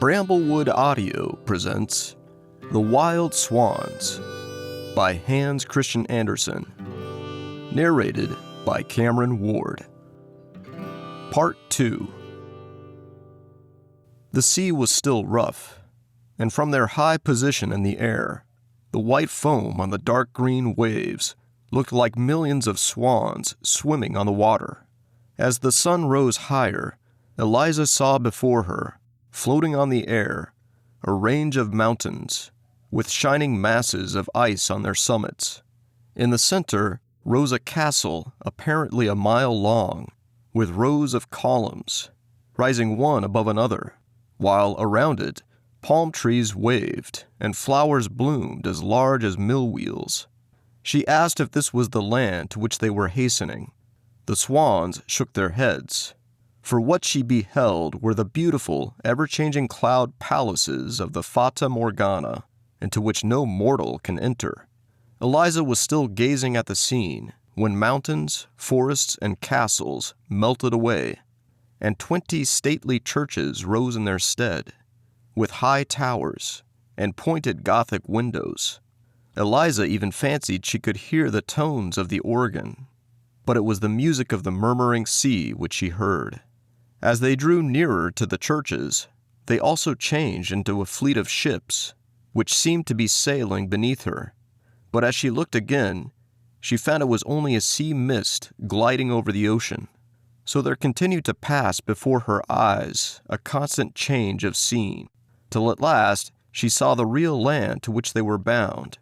Bramblewood Audio presents The Wild Swans by Hans Christian Andersen, narrated by Cameron Ward. Part 2. The sea was still rough, and from their high position in the air, the white foam on the dark green waves looked like millions of swans swimming on the water. As the sun rose higher, Eliza saw before her, floating on the air, a range of mountains, with shining masses of ice on their summits. In the center rose a castle apparently a mile long, with rows of columns, rising one above another, while around it palm trees waved and flowers bloomed as large as mill wheels. She asked if this was the land to which they were hastening. The swans shook their heads, for what she beheld were the beautiful, ever-changing cloud palaces of the Fata Morgana, into which no mortal can enter. Eliza was still gazing at the scene when mountains, forests, and castles melted away, and 20 stately churches rose in their stead, with high towers and pointed Gothic windows. Eliza even fancied she could hear the tones of the organ, but it was the music of the murmuring sea which she heard. As they drew nearer to the churches, they also changed into a fleet of ships, which seemed to be sailing beneath her. But as she looked again, she found it was only a sea mist gliding over the ocean. So there continued to pass before her eyes a constant change of scene, till at last she saw the real land to which they were bound,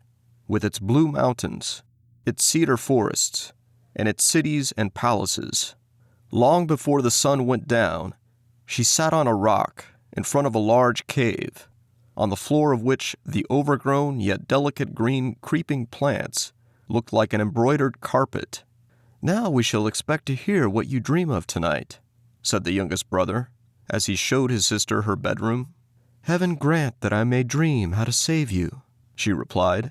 with its blue mountains, its cedar forests, and its cities and palaces. Long before the sun went down, she sat on a rock in front of a large cave, on the floor of which the overgrown yet delicate green creeping plants looked like an embroidered carpet. "Now we shall expect to hear what you dream of tonight," said the youngest brother, as he showed his sister her bedroom. "Heaven grant that I may dream how to save you," she replied.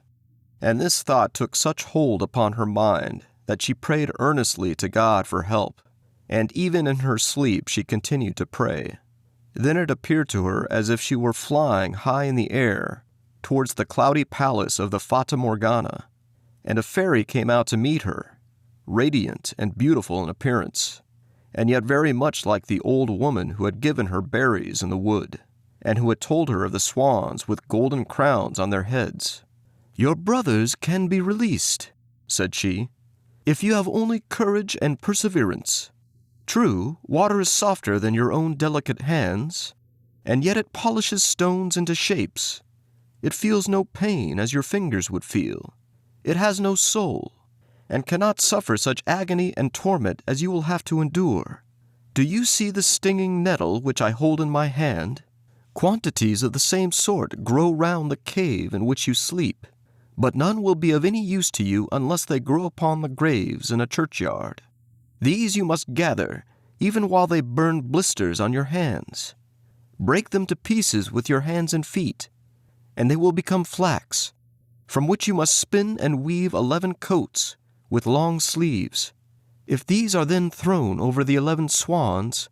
And this thought took such hold upon her mind that she prayed earnestly to God for help, and even in her sleep she continued to pray. Then it appeared to her as if she were flying high in the air towards the cloudy palace of the Fata Morgana, and a fairy came out to meet her, radiant and beautiful in appearance, and yet very much like the old woman who had given her berries in the wood, and who had told her of the swans with golden crowns on their heads. "Your brothers can be released," said she, "if you have only courage and perseverance. True, water is softer than your own delicate hands, and yet it polishes stones into shapes. It feels no pain as your fingers would feel. It has no soul, and cannot suffer such agony and torment as you will have to endure. Do you see the stinging nettle which I hold in my hand? Quantities of the same sort grow round the cave in which you sleep, but none will be of any use to you unless they grow upon the graves in a churchyard. These you must gather, even while they burn blisters on your hands. Break them to pieces with your hands and feet, and they will become flax, from which you must spin and weave 11 coats with long sleeves. If these are then thrown over the 11 swans,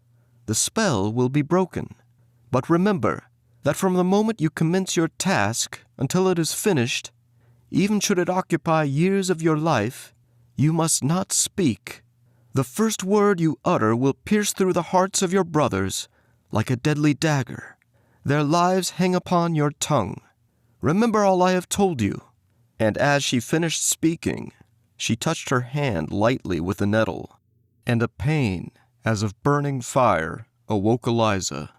the spell will be broken. But remember that from the moment you commence your task until it is finished, even should it occupy years of your life, you must not speak. The first word you utter will pierce through the hearts of your brothers like a deadly dagger. Their lives hang upon your tongue. Remember all I have told you." And as she finished speaking, she touched her hand lightly with the nettle, and a pain, as of burning fire, awoke Eliza.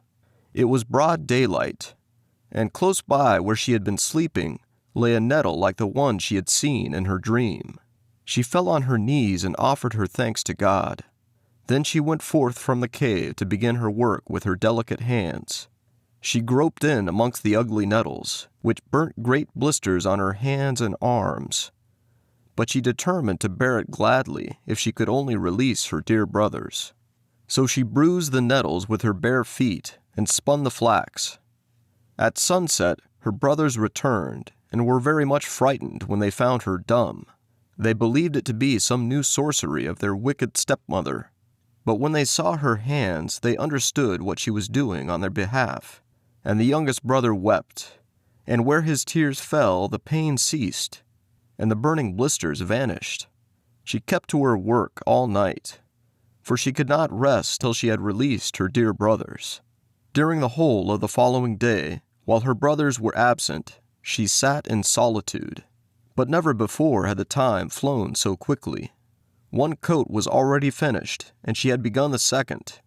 It was broad daylight, and close by where she had been sleeping lay a nettle like the one she had seen in her dream. She fell on her knees and offered her thanks to God. Then she went forth from the cave to begin her work with her delicate hands. She groped in amongst the ugly nettles, which burnt great blisters on her hands and arms. But she determined to bear it gladly if she could only release her dear brothers. So she bruised the nettles with her bare feet and spun the flax. At sunset, her brothers returned and were very much frightened when they found her dumb. They believed it to be some new sorcery of their wicked stepmother, but when they saw her hands, they understood what she was doing on their behalf, And the youngest brother wept, and where his tears fell, the pain ceased, and the burning blisters vanished. She kept to her work all night, for she could not rest till she had released her dear brothers. During the whole of the following day, while her brothers were absent, she sat in solitude. But never before had the time flown so quickly. One coat was already finished, and she had begun the second,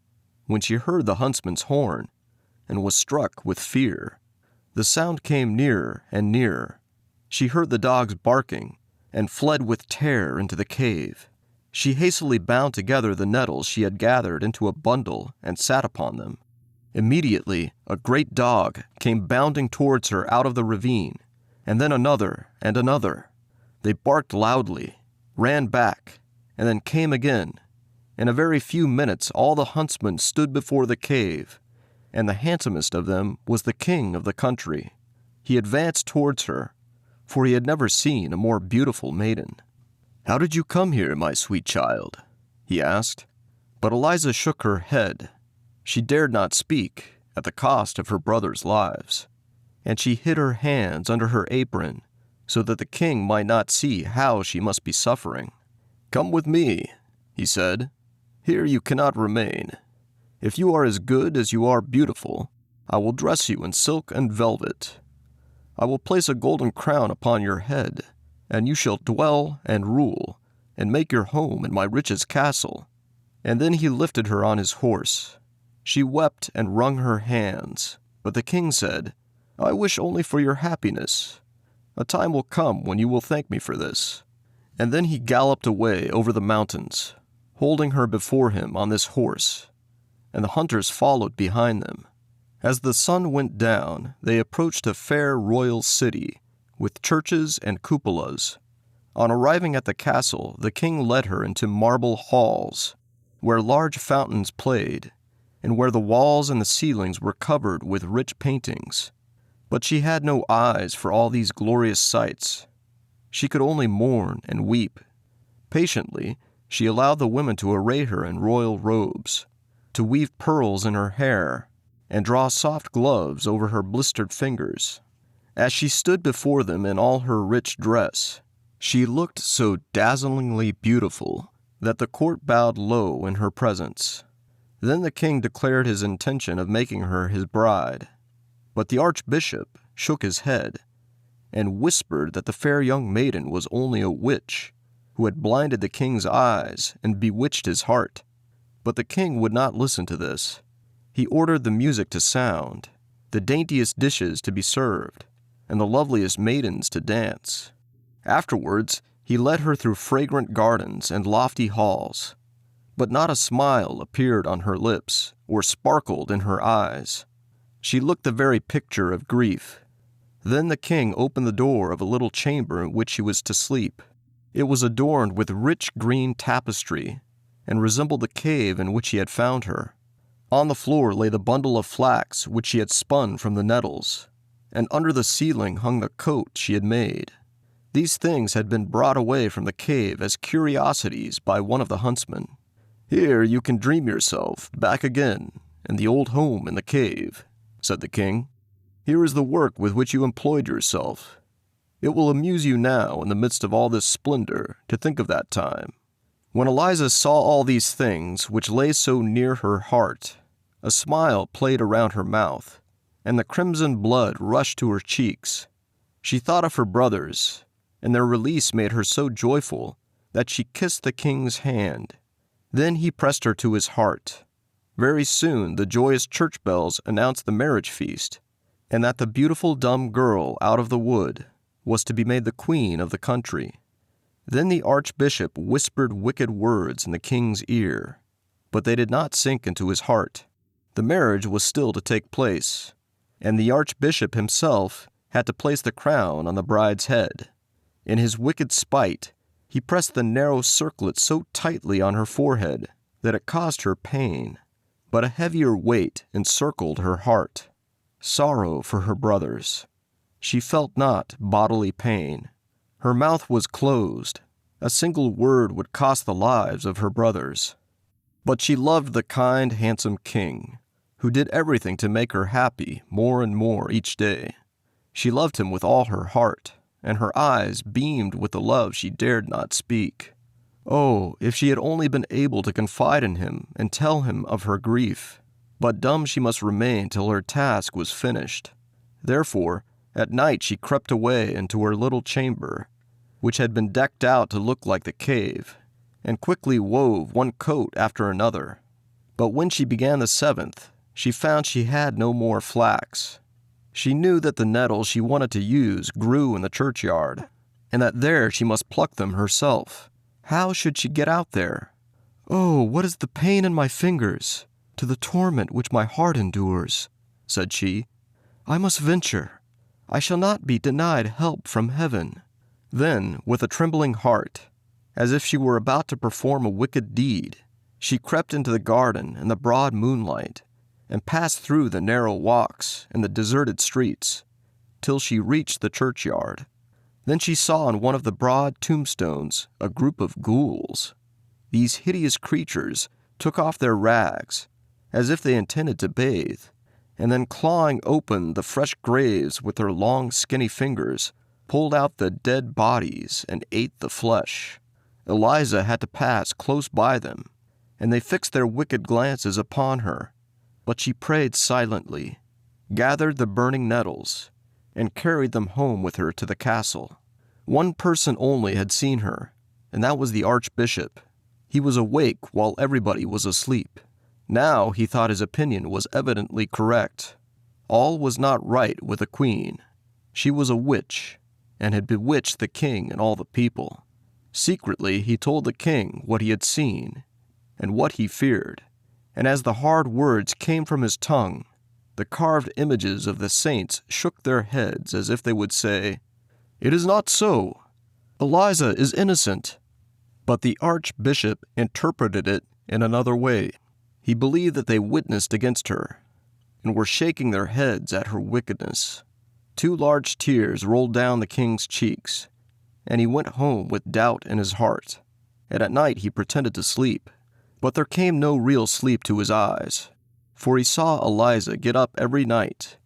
when she heard the huntsman's horn, and was struck with fear. The sound came nearer and nearer. She heard the dogs barking, and fled with terror into the cave. She hastily bound together the nettles she had gathered into a bundle and sat upon them. Immediately, a great dog came bounding towards her out of the ravine, and then another and another. They barked loudly, ran back, and then came again. In a very few minutes all the huntsmen stood before the cave, and the handsomest of them was the king of the country. He advanced towards her, for he had never seen a more beautiful maiden. "How did you come here, my sweet child?" he asked. But Eliza shook her head. She dared not speak, at the cost of her brothers' lives, and she hid her hands under her apron, so that the king might not see how she must be suffering. "Come with me," he said. "Here you cannot remain. If you are as good as you are beautiful, I will dress you in silk and velvet. I will place a golden crown upon your head, and you shall dwell and rule, and make your home in my richest castle." And then he lifted her on his horse. She wept and wrung her hands, but the king said, "I wish only for your happiness. A time will come when you will thank me for this." And then he galloped away over the mountains, holding her before him on this horse, and the hunters followed behind them. As the sun went down, they approached a fair royal city, with churches and cupolas. On arriving at the castle, the king led her into marble halls, where large fountains played, and where the walls and the ceilings were covered with rich paintings. But she had no eyes for all these glorious sights. She could only mourn and weep. Patiently, she allowed the women to array her in royal robes, to weave pearls in her hair, and draw soft gloves over her blistered fingers. As she stood before them in all her rich dress, she looked so dazzlingly beautiful that the court bowed low in her presence. Then the king declared his intention of making her his bride. But the archbishop shook his head and whispered that the fair young maiden was only a witch who had blinded the king's eyes and bewitched his heart. But the king would not listen to this. He ordered the music to sound, the daintiest dishes to be served, and the loveliest maidens to dance. Afterwards, he led her through fragrant gardens and lofty halls, but not a smile appeared on her lips or sparkled in her eyes. She looked the very picture of grief. Then the king opened the door of a little chamber in which she was to sleep. It was adorned with rich green tapestry, and resembled the cave in which he had found her. On the floor lay the bundle of flax which she had spun from the nettles, and under the ceiling hung the coat she had made. These things had been brought away from the cave as curiosities by one of the huntsmen. "Here you can dream yourself back again in the old home in the cave," said the king. "Here is the work with which you employed yourself. It will amuse you now in the midst of all this splendor to think of that time." When Eliza saw all these things which lay so near her heart, a smile played around her mouth, and the crimson blood rushed to her cheeks. She thought of her brothers, and their release made her so joyful that she kissed the king's hand. Then he pressed her to his heart. Very soon the joyous church bells announced the marriage feast, and that the beautiful dumb girl out of the wood was to be made the queen of the country. Then the archbishop whispered wicked words in the king's ear, but they did not sink into his heart. The marriage was still to take place, and the archbishop himself had to place the crown on the bride's head. In his wicked spite, he pressed the narrow circlet so tightly on her forehead that it caused her pain, but a heavier weight encircled her heart, sorrow for her brothers. She felt not bodily pain. Her mouth was closed. A single word would cost the lives of her brothers. But she loved the kind, handsome king, who did everything to make her happy more and more each day. She loved him with all her heart, and her eyes beamed with the love she dared not speak. Oh, if she had only been able to confide in him and tell him of her grief! But dumb she must remain till her task was finished. Therefore, at night she crept away into her little chamber, which had been decked out to look like the cave, and quickly wove one coat after another. But when she began the seventh, she found she had no more flax. She knew that the nettles she wanted to use grew in the churchyard, and that there she must pluck them herself. How should she get out there? "Oh, what is the pain in my fingers, to the torment which my heart endures?" said she. "I must venture. I shall not be denied help from heaven." Then, with a trembling heart, as if she were about to perform a wicked deed, she crept into the garden in the broad moonlight, and passed through the narrow walks and the deserted streets, till she reached the churchyard. Then she saw on one of the broad tombstones a group of ghouls. These hideous creatures took off their rags, as if they intended to bathe, and then clawing open the fresh graves with their long skinny fingers, pulled out the dead bodies and ate the flesh. Eliza had to pass close by them, and they fixed their wicked glances upon her. But she prayed silently, gathered the burning nettles, and carried them home with her to the castle. One person only had seen her, and that was the archbishop. He was awake while everybody was asleep. Now he thought his opinion was evidently correct. All was not right with the queen. She was a witch, and had bewitched the king and all the people. Secretly he told the king what he had seen, and what he feared. And as the hard words came from his tongue, the carved images of the saints shook their heads as if they would say, "It is not so. Eliza is innocent." But the archbishop interpreted it in another way. He believed that they witnessed against her, and were shaking their heads at her wickedness. 2 large tears rolled down the king's cheeks, and he went home with doubt in his heart, and at night he pretended to sleep. But there came no real sleep to his eyes, for he saw Eliza get up every night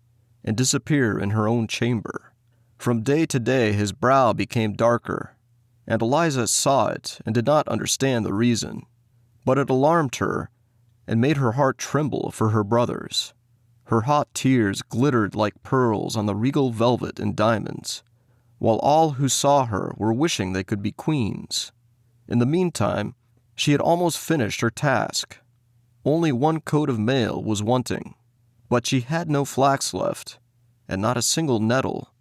and disappear in her own chamber. From day to day his brow became darker, and Eliza saw it and did not understand the reason. But it alarmed her and made her heart tremble for her brothers. Her hot tears glittered like pearls on the regal velvet and diamonds, while all who saw her were wishing they could be queens. In the meantime, she had almost finished her task. Only 1 coat of mail was wanting, but she had no flax left, and not a single nettle.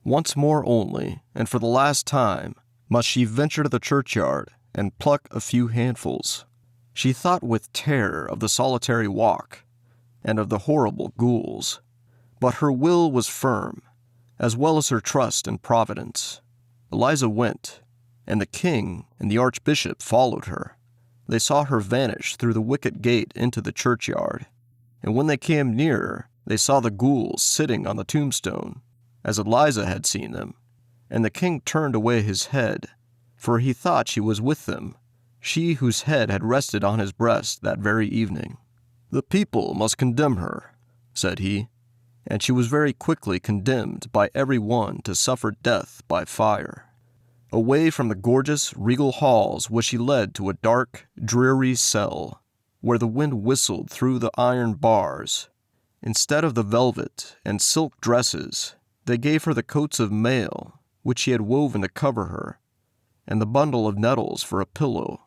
Once more only, and for the last time, must she venture to the churchyard and pluck a few handfuls. She thought with terror of the solitary walk, and of the horrible ghouls. But her will was firm, as well as her trust in Providence. Eliza went, and the king and the archbishop followed her. They saw her vanish through the wicket gate into the churchyard, and when they came nearer, they saw the ghouls sitting on the tombstone, as Eliza had seen them, and the king turned away his head, for he thought she was with them, she whose head had rested on his breast that very evening. "The people must condemn her," said he, and she was very quickly condemned by every one to suffer death by fire. Away from the gorgeous, regal halls was she led to a dark, dreary cell, where the wind whistled through the iron bars. Instead of the velvet and silk dresses, they gave her the coats of mail, which she had woven to cover her, and the bundle of nettles for a pillow.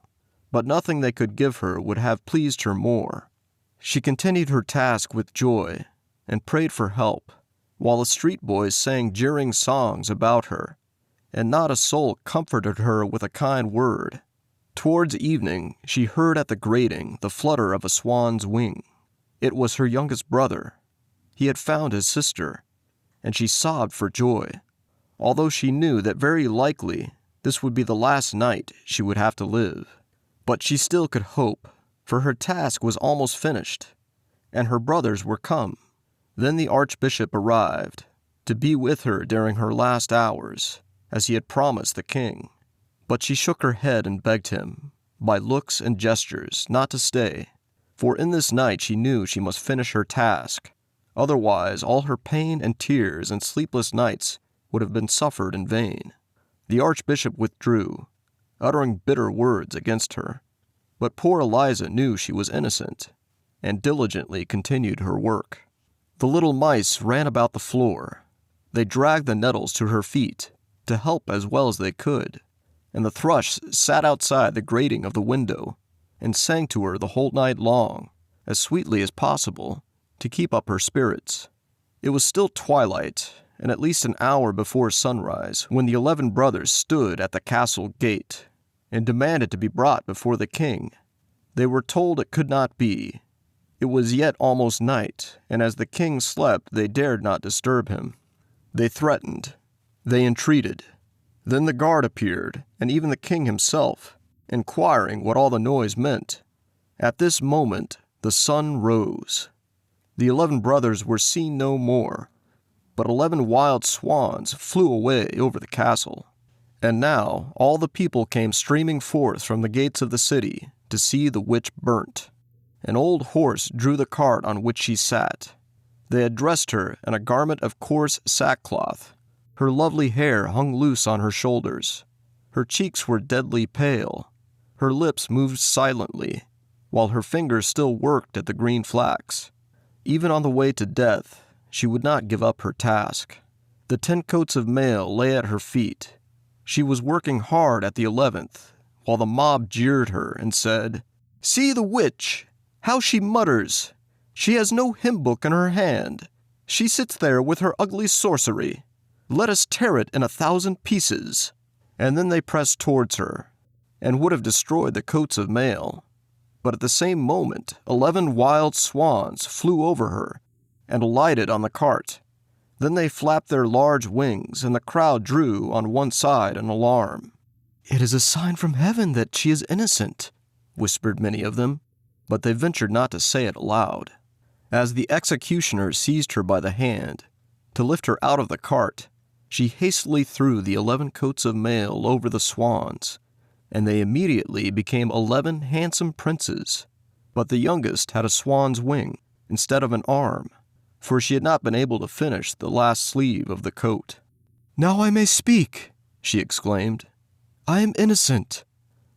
But nothing they could give her would have pleased her more. She continued her task with joy, and prayed for help, while the street boys sang jeering songs about her, and not a soul comforted her with a kind word. Towards evening, she heard at the grating the flutter of a swan's wing. It was her youngest brother. He had found his sister, and she sobbed for joy, although she knew that very likely this would be the last night she would have to live. But she still could hope, for her task was almost finished, and her brothers were come. Then the archbishop arrived, to be with her during her last hours, as he had promised the king. But she shook her head and begged him, by looks and gestures, not to stay. For in this night she knew she must finish her task. Otherwise, all her pain and tears and sleepless nights would have been suffered in vain. The archbishop withdrew, uttering bitter words against her. But poor Eliza knew she was innocent, and diligently continued her work. The little mice ran about the floor. They dragged the nettles to her feet, to help as well as they could, and the thrush sat outside the grating of the window and sang to her the whole night long, as sweetly as possible, to keep up her spirits. It was still twilight, and at least an hour before sunrise, when the 11 brothers stood at the castle gate and demanded to be brought before the king. They were told it could not be. It was yet almost night, and as the king slept, they dared not disturb him. They threatened. They entreated. Then the guard appeared, and even the king himself, inquiring what all the noise meant. At this moment, the sun rose. The 11 brothers were seen no more, but 11 wild swans flew away over the castle. And now all the people came streaming forth from the gates of the city to see the witch burnt. An old horse drew the cart on which she sat. They had dressed her in a garment of coarse sackcloth. Her lovely hair hung loose on her shoulders. Her cheeks were deadly pale. Her lips moved silently, while her fingers still worked at the green flax. Even on the way to death, she would not give up her task. The 10 coats of mail lay at her feet. She was working hard at the 11th, while the mob jeered her and said, "See the witch! How she mutters! She has no hymn book in her hand. She sits there with her ugly sorcery. Let us tear it in 1,000 pieces." And then they pressed towards her, and would have destroyed the coats of mail. But at the same moment, 11 wild swans flew over her and alighted on the cart. Then they flapped their large wings, and the crowd drew on one side in alarm. "It is a sign from heaven that she is innocent," whispered many of them, but they ventured not to say it aloud. As the executioner seized her by the hand, to lift her out of the cart, she hastily threw the 11 coats of mail over the swans, and they immediately became 11 handsome princes. But the youngest had a swan's wing instead of an arm, for she had not been able to finish the last sleeve of the coat. "Now I may speak," she exclaimed. "I am innocent."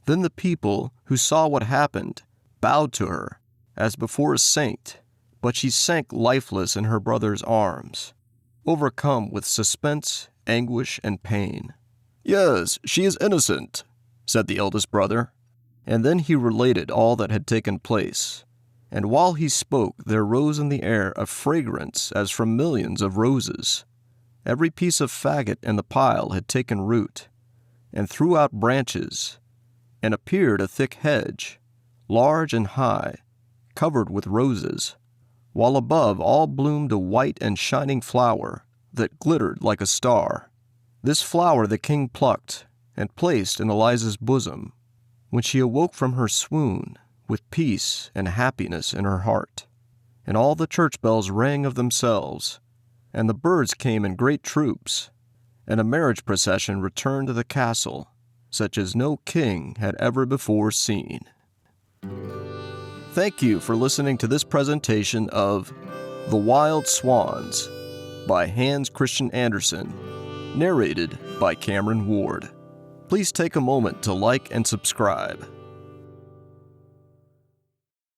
Then the people, who saw what happened, bowed to her, as before a saint, but she sank lifeless in her brother's arms, overcome with suspense, anguish, and pain. "Yes, she is innocent," said the eldest brother, and then he related all that had taken place. And while he spoke, there rose in the air a fragrance as from millions of roses. Every piece of faggot in the pile had taken root, and threw out branches, and appeared a thick hedge, large and high, covered with roses, while above all bloomed a white and shining flower that glittered like a star. This flower the king plucked and placed in Eliza's bosom, when she awoke from her swoon with peace and happiness in her heart. And all the church bells rang of themselves, and the birds came in great troops, and a marriage procession returned to the castle, such as no king had ever before seen. Thank you for listening to this presentation of The Wild Swans by Hans Christian Andersen, narrated by Cameron Ward. Please take a moment to like and subscribe.